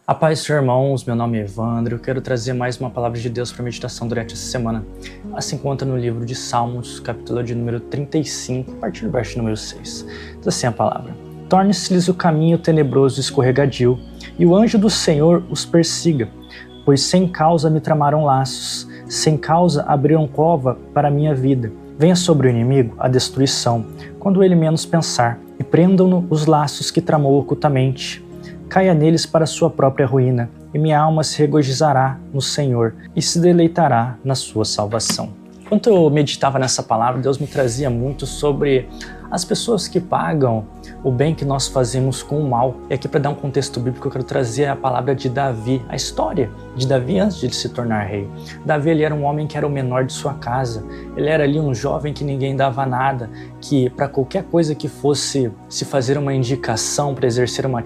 A paz, senhor, irmãos, meu nome é Evandro, eu quero trazer mais uma palavra de Deus para meditação durante essa semana. Ela se encontra no livro de Salmos, capítulo de número 35, a partir do verso número 6. Diz assim a palavra: Torne-se-lhes o caminho tenebroso e escorregadio, e o anjo do Senhor os persiga, pois sem causa me tramaram laços, sem causa abriram cova para a minha vida. Venha sobre o inimigo a destruição, quando ele menos pensar, e prendam-no os laços que tramou ocultamente. Caia neles para sua própria ruína, e minha alma se regozijará no Senhor e se deleitará na sua salvação. Enquanto eu meditava nessa palavra, Deus me trazia muito sobre as pessoas que pagam o bem que nós fazemos com o mal. E aqui, para dar um contexto bíblico, eu quero trazer a palavra de Davi, a história de Davi antes de ele se tornar rei. Davi, ele era um homem que era o menor de sua casa. Ele era ali um jovem que ninguém dava nada, que para qualquer coisa que fosse se fazer uma indicação para exercer uma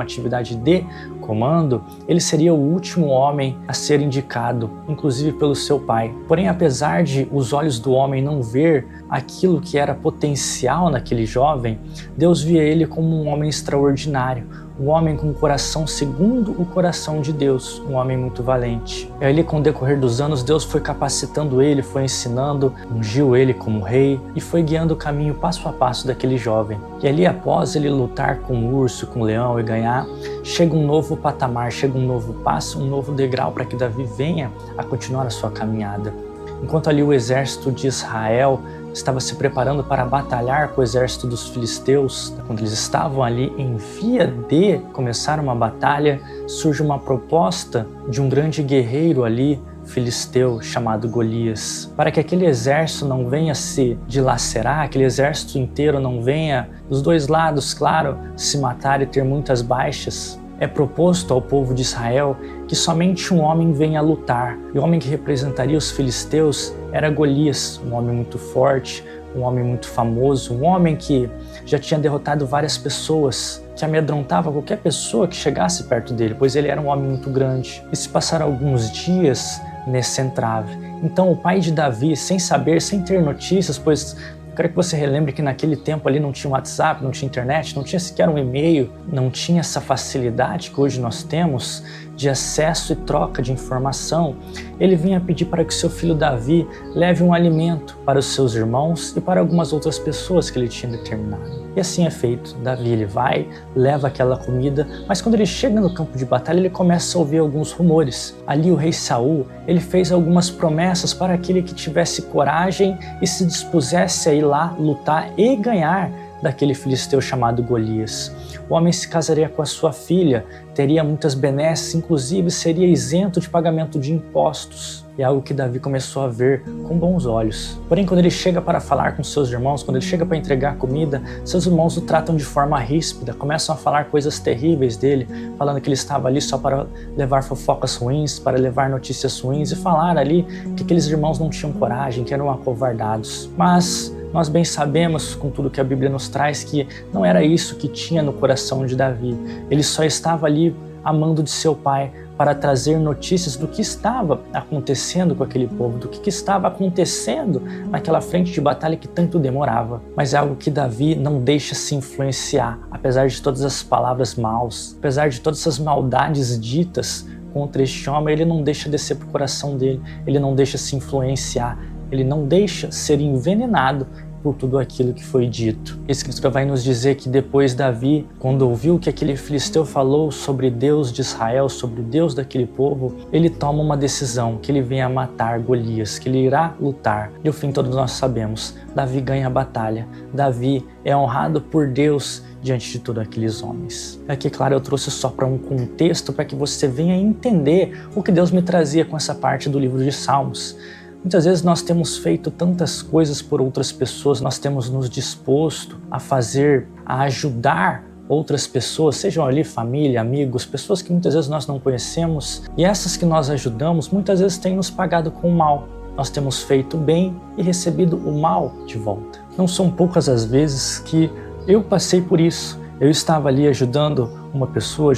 atividade de comando, ele seria o último homem a ser indicado, inclusive pelo seu pai. Porém, apesar de os olhos do homem não ver aquilo que era potencial naquele jovem, Deus via ele como um homem extraordinário, um homem com um coração segundo o coração de Deus, um homem muito valente. E ali, com o decorrer dos anos, Deus foi capacitando ele, foi ensinando, ungiu ele como rei e foi guiando o caminho passo a passo daquele jovem. E ali, após ele lutar com o urso, com o leão e ganhar, chega um novo patamar, chega um novo passo, um novo degrau para que Davi venha a continuar a sua caminhada. Enquanto ali o exército de Israel estava se preparando para batalhar com o exército dos filisteus, quando eles estavam ali em via de começar uma batalha, surge uma proposta de um grande guerreiro ali, filisteu, chamado Golias, para que aquele exército não venha se dilacerar, aquele exército inteiro não venha, dos dois lados, claro, se matar e ter muitas baixas. É proposto ao povo de Israel que somente um homem venha lutar. E o homem que representaria os filisteus era Golias, um homem muito forte, um homem muito famoso, um homem que já tinha derrotado várias pessoas, que amedrontava qualquer pessoa que chegasse perto dele, pois ele era um homem muito grande. E se passaram alguns dias nesse entrave. Então o pai de Davi, sem saber, sem ter notícias, pois quero que você relembre que naquele tempo ali não tinha WhatsApp, não tinha internet, não tinha sequer um e-mail, não tinha essa facilidade que hoje nós temos de acesso e troca de informação. Ele vinha pedir para que seu filho Davi leve um alimento para os seus irmãos e para algumas outras pessoas que ele tinha determinado. E assim é feito. Davi, ele vai, leva aquela comida, mas quando ele chega no campo de batalha, ele começa a ouvir alguns rumores. Ali o rei Saul, ele fez algumas promessas para aquele que tivesse coragem e se dispusesse a ir lá lutar e ganhar daquele filisteu chamado Golias. O homem se casaria com a sua filha, teria muitas benesses, inclusive seria isento de pagamento de impostos. É algo que Davi começou a ver com bons olhos. Porém, quando ele chega para falar com seus irmãos, quando ele chega para entregar comida, seus irmãos o tratam de forma ríspida, começam a falar coisas terríveis dele, falando que ele estava ali só para levar fofocas ruins, para levar notícias ruins e falar ali que aqueles irmãos não tinham coragem, que eram acovardados. Mas nós bem sabemos, com tudo que a Bíblia nos traz, que não era isso que tinha no coração de Davi. Ele só estava ali amando de seu pai para trazer notícias do que estava acontecendo com aquele povo, do que estava acontecendo naquela frente de batalha que tanto demorava. Mas é algo que Davi não deixa se influenciar, apesar de todas as palavras maus, apesar de todas essas maldades ditas contra este homem, ele não deixa descer para o coração dele, ele não deixa se influenciar, ele não deixa ser envenenado por tudo aquilo que foi dito. A Escritura vai nos dizer que depois Davi, quando ouviu que aquele filisteu falou sobre Deus de Israel, sobre o Deus daquele povo, ele toma uma decisão, que ele venha matar Golias, que ele irá lutar. E o fim todos nós sabemos, Davi ganha a batalha, Davi é honrado por Deus diante de todos aqueles homens. Aqui, claro, eu trouxe só para um contexto, para que você venha entender o que Deus me trazia com essa parte do livro de Salmos. Muitas vezes nós temos feito tantas coisas por outras pessoas, nós temos nos disposto a fazer, a ajudar outras pessoas, sejam ali família, amigos, pessoas que muitas vezes nós não conhecemos, e essas que nós ajudamos muitas vezes têm nos pagado com o mal. Nós temos feito o bem e recebido o mal de volta. Não são poucas as vezes que eu passei por isso. Eu estava ali ajudando uma pessoa,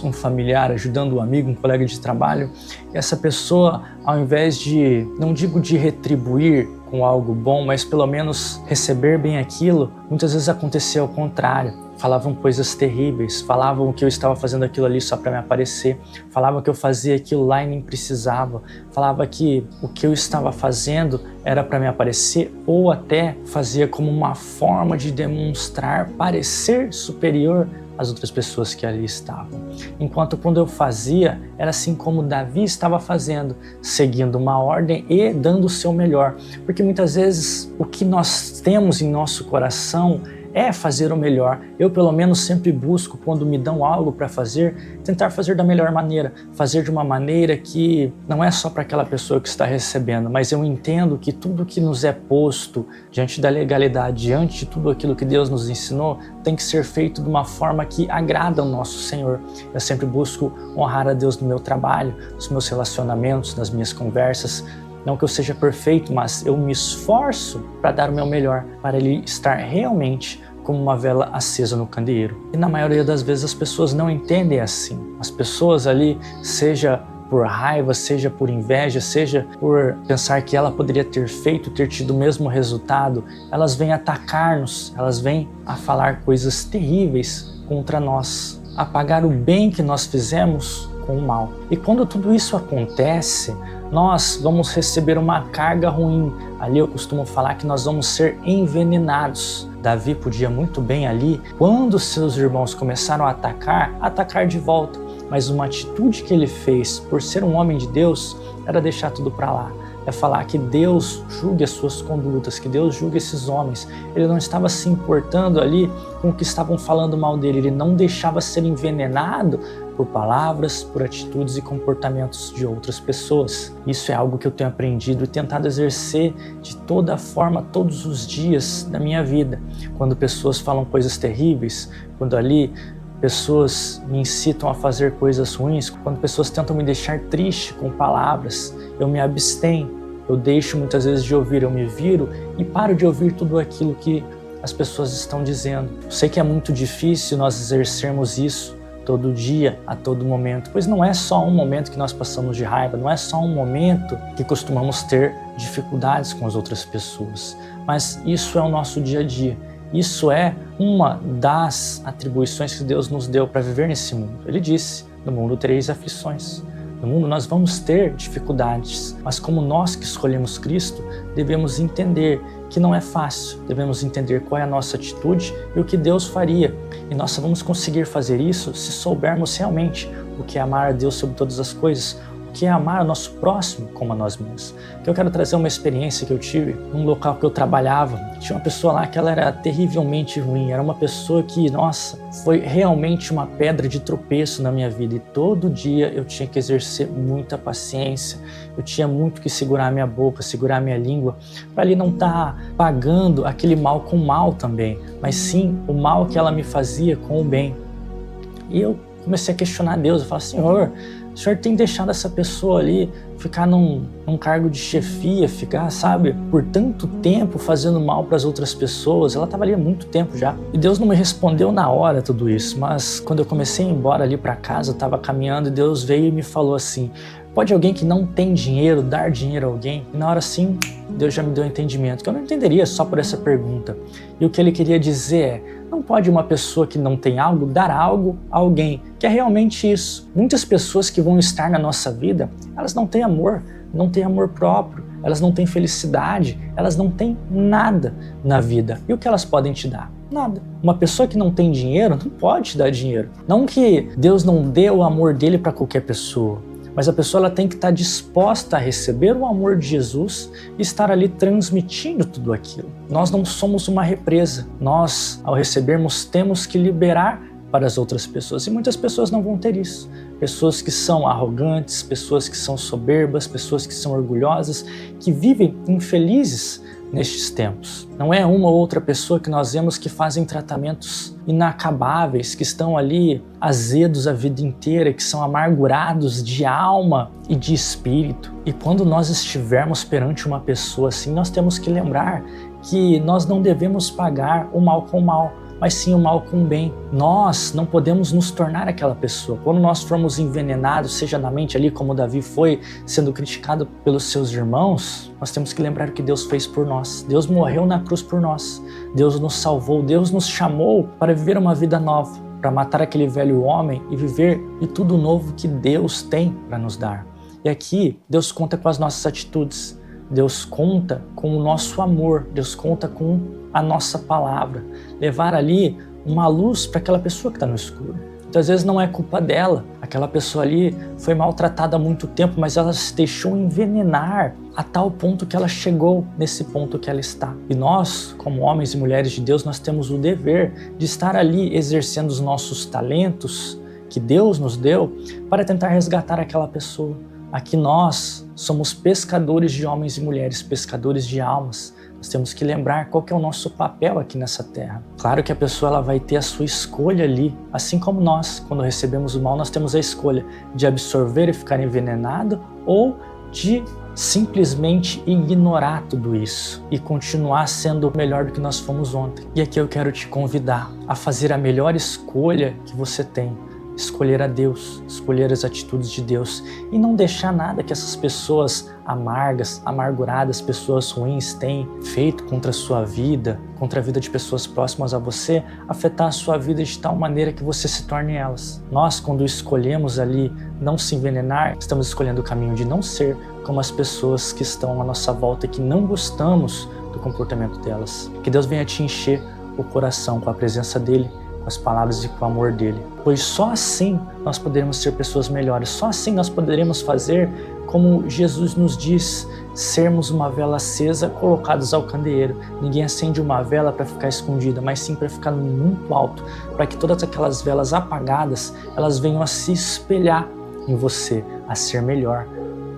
um familiar, ajudando um amigo, um colega de trabalho, e essa pessoa, ao invés de, não digo de retribuir com algo bom, mas pelo menos receber bem aquilo, muitas vezes aconteceu ao contrário. falavam coisas terríveis, falavam que eu estava fazendo aquilo ali só para me aparecer, falavam que eu fazia aquilo lá e nem precisava, falava que o que eu estava fazendo era para me aparecer ou até fazia como uma forma de demonstrar parecer superior às outras pessoas que ali estavam. Enquanto quando eu fazia, era assim como Davi estava fazendo, seguindo uma ordem e dando o seu melhor. Porque muitas vezes o que nós temos em nosso coração é fazer o melhor. Eu, pelo menos, sempre busco, quando me dão algo para fazer, tentar fazer da melhor maneira, fazer de uma maneira que não é só para aquela pessoa que está recebendo, mas eu entendo que tudo que nos é posto diante da legalidade, diante de tudo aquilo que Deus nos ensinou, tem que ser feito de uma forma que agrada ao nosso Senhor. Eu sempre busco honrar a Deus no meu trabalho, nos meus relacionamentos, nas minhas conversas. Não que eu seja perfeito, mas eu me esforço para dar o meu melhor, para ele estar realmente como uma vela acesa no candeeiro. E na maioria das vezes as pessoas não entendem assim. As pessoas ali, seja por raiva, seja por inveja, seja por pensar que ela poderia ter feito, ter tido o mesmo resultado, elas vêm atacar-nos, elas vêm a falar coisas terríveis contra nós, a pagar o bem que nós fizemos com o mal. E quando tudo isso acontece, nós vamos receber uma carga ruim. Ali eu costumo falar que nós vamos ser envenenados. Davi podia muito bem ali, quando seus irmãos começaram a atacar de volta. Mas uma atitude que ele fez, por ser um homem de Deus, era deixar tudo para lá. É falar que Deus julgue as suas condutas, que Deus julgue esses homens. Ele não estava se importando ali com o que estavam falando mal dele. Ele não deixava ser envenenado por palavras, por atitudes e comportamentos de outras pessoas. Isso é algo que eu tenho aprendido e tentado exercer de toda forma, todos os dias da minha vida. Quando pessoas falam coisas terríveis, quando ali pessoas me incitam a fazer coisas ruins, quando pessoas tentam me deixar triste com palavras, eu me abstenho, eu deixo muitas vezes de ouvir, eu me viro e paro de ouvir tudo aquilo que as pessoas estão dizendo. Eu sei que é muito difícil nós exercermos isso todo dia, a todo momento, pois não é só um momento que nós passamos de raiva, não é só um momento que costumamos ter dificuldades com as outras pessoas, mas isso é o nosso dia a dia. Isso é uma das atribuições que Deus nos deu para viver nesse mundo. Ele disse, no mundo tereis aflições. No mundo nós vamos ter dificuldades, mas como nós que escolhemos Cristo, devemos entender que não é fácil, devemos entender qual é a nossa atitude e o que Deus faria. E nós só vamos conseguir fazer isso se soubermos realmente o que é amar a Deus sobre todas as coisas, o que é amar o nosso próximo como a nós mesmos. Que eu quero trazer uma experiência que eu tive num local que eu trabalhava. Tinha uma pessoa lá que ela era terrivelmente ruim, era uma pessoa que, nossa, foi realmente uma pedra de tropeço na minha vida. E todo dia eu tinha que exercer muita paciência, eu tinha muito que segurar a minha boca, segurar a minha língua, para ali não estar pagando aquele mal com mal também, mas sim o mal que ela me fazia com o bem. E eu comecei a questionar Deus, eu falei, Senhor, o Senhor tem deixado essa pessoa ali ficar num cargo de chefia, ficar, sabe, por tanto tempo fazendo mal para as outras pessoas. Ela estava ali há muito tempo já. E Deus não me respondeu na hora tudo isso, mas quando eu comecei a ir embora ali para casa, eu estava caminhando e Deus veio e me falou assim, pode alguém que não tem dinheiro dar dinheiro a alguém? E na hora sim, Deus já me deu um entendimento, que eu não entenderia só por essa pergunta. E o que ele queria dizer é, não pode uma pessoa que não tem algo dar algo a alguém, que é realmente isso. Muitas pessoas que vão estar na nossa vida, elas não têm amor, não têm amor próprio, elas não têm felicidade, elas não têm nada na vida. E o que elas podem te dar? Nada. Uma pessoa que não tem dinheiro não pode te dar dinheiro. Não que Deus não dê o amor dele para qualquer pessoa, mas a pessoa ela tem que estar disposta a receber o amor de Jesus e estar ali transmitindo tudo aquilo. Nós não somos uma represa. Nós, ao recebermos, temos que liberar para as outras pessoas. E muitas pessoas não vão ter isso. Pessoas que são arrogantes, pessoas que são soberbas, pessoas que são orgulhosas, que vivem infelizes nestes tempos. Não é uma ou outra pessoa que nós vemos que fazem tratamentos inacabáveis, que estão ali azedos a vida inteira, que são amargurados de alma e de espírito. E quando nós estivermos perante uma pessoa assim, nós temos que lembrar que nós não devemos pagar o mal com o mal. mas sim o mal com o bem. Nós não podemos nos tornar aquela pessoa. Quando nós formos envenenados, seja na mente ali como Davi foi, sendo criticado pelos seus irmãos, nós temos que lembrar o que Deus fez por nós. Deus morreu na cruz por nós. Deus nos salvou, Deus nos chamou para viver uma vida nova, para matar aquele velho homem e viver de tudo novo que Deus tem para nos dar. E aqui, Deus conta com as nossas atitudes, Deus conta com o nosso amor, Deus conta com a nossa palavra. Levar ali uma luz para aquela pessoa que está no escuro. Muitas vezes não é culpa dela, aquela pessoa ali foi maltratada há muito tempo, mas ela se deixou envenenar a tal ponto que ela chegou nesse ponto que ela está. E nós, como homens e mulheres de Deus, nós temos o dever de estar ali exercendo os nossos talentos que Deus nos deu para tentar resgatar aquela pessoa. Aqui nós somos pescadores de homens e mulheres, pescadores de almas. Nós temos que lembrar qual que é o nosso papel aqui nessa terra. Claro que a pessoa ela vai ter a sua escolha ali, assim como nós, quando recebemos o mal, nós temos a escolha de absorver e ficar envenenado ou de simplesmente ignorar tudo isso e continuar sendo melhor do que nós fomos ontem. E aqui eu quero te convidar a fazer a melhor escolha que você tem. Escolher a Deus, escolher as atitudes de Deus e não deixar nada que essas pessoas amargas, amarguradas, pessoas ruins têm feito contra a sua vida, contra a vida de pessoas próximas a você, afetar a sua vida de tal maneira que você se torne elas. Nós, quando escolhemos ali não se envenenar, estamos escolhendo o caminho de não ser como as pessoas que estão à nossa volta e que não gostamos do comportamento delas. Que Deus venha te encher o coração com a presença dEle, com as palavras e com o amor dele, pois só assim nós poderemos ser pessoas melhores, só assim nós poderemos fazer como Jesus nos diz, sermos uma vela acesa colocados ao candeeiro. Ninguém acende uma vela para ficar escondida, mas sim para ficar muito alto, para que todas aquelas velas apagadas, elas venham a se espelhar em você, a ser melhor.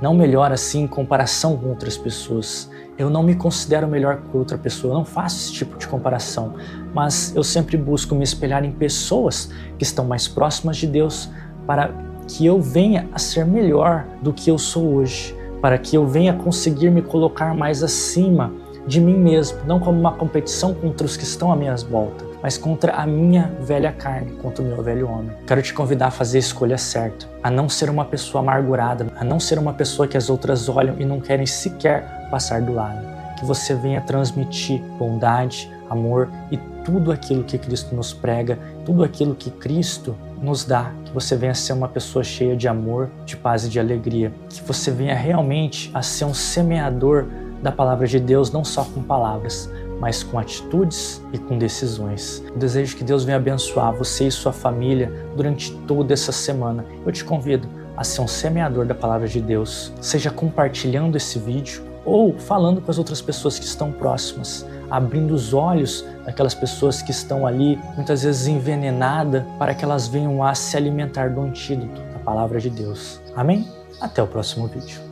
Não melhor assim em comparação com outras pessoas. Eu não me considero melhor que outra pessoa, eu não faço esse tipo de comparação, mas eu sempre busco me espelhar em pessoas que estão mais próximas de Deus para que eu venha a ser melhor do que eu sou hoje, para que eu venha conseguir me colocar mais acima de mim mesmo, não como uma competição contra os que estão à minha volta, mas contra a minha velha carne, contra o meu velho homem. Quero te convidar a fazer a escolha certa, a não ser uma pessoa amargurada, a não ser uma pessoa que as outras olham e não querem sequer passar do lado. Que você venha transmitir bondade, amor e tudo aquilo que Cristo nos prega, tudo aquilo que Cristo nos dá. Que você venha a ser uma pessoa cheia de amor, de paz e de alegria. Que você venha realmente a ser um semeador da palavra de Deus, não só com palavras, mas com atitudes e com decisões. Eu desejo que Deus venha abençoar você e sua família durante toda essa semana. Eu te convido a ser um semeador da palavra de Deus, seja compartilhando esse vídeo ou falando com as outras pessoas que estão próximas, abrindo os olhos daquelas pessoas que estão ali, muitas vezes envenenadas, para que elas venham a se alimentar do antídoto da palavra de Deus. Amém? Até o próximo vídeo.